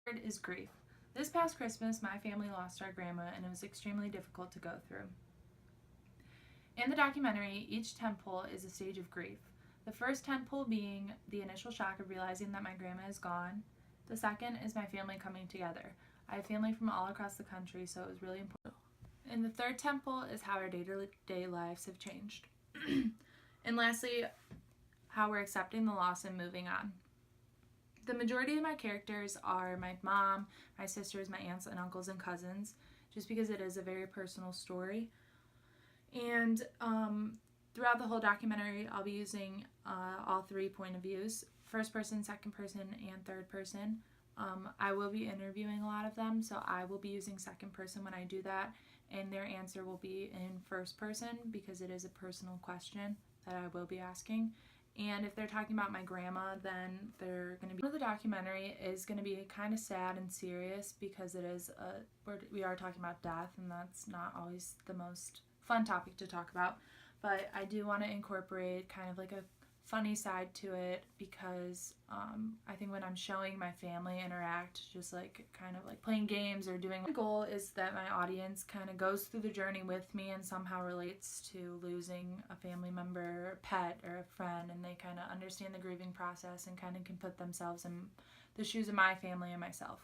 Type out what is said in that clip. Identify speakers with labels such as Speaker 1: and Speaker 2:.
Speaker 1: Third is grief. This past Christmas, my family lost our grandma, and it was extremely difficult to go through. In the documentary, each tentpole is a stage of grief. The first tentpole being the initial shock of realizing that my grandma is gone. The second is my family coming together. I have family from all across the country, so it was really important. And the third tentpole is how our day-to-day lives have changed. And lastly, how we're accepting the loss and moving on. The majority of my characters are my mom, my sisters, my aunts and uncles and cousins, just because it is a very personal story. And throughout the whole documentary, I'll be using all three point of views: first person, second person, and third person. I will be interviewing a lot of them, so I will be using second person when I do that, and their answer will be in first person because it is a personal question that I will be asking. And if they're talking about my grandma, then they're going to be... The documentary is going to be kind of sad and serious because it is we are talking about death, and that's not always the most fun topic to talk about. But I do want to incorporate kind of like a funny side to it because I think when I'm showing my family interact, just like kind of like playing games or doing... My goal is that my audience kind of goes through the journey with me and somehow relates to losing a family member, a pet, or a friend, and they kind of understand the grieving process and kind of can put themselves in the shoes of my family and myself.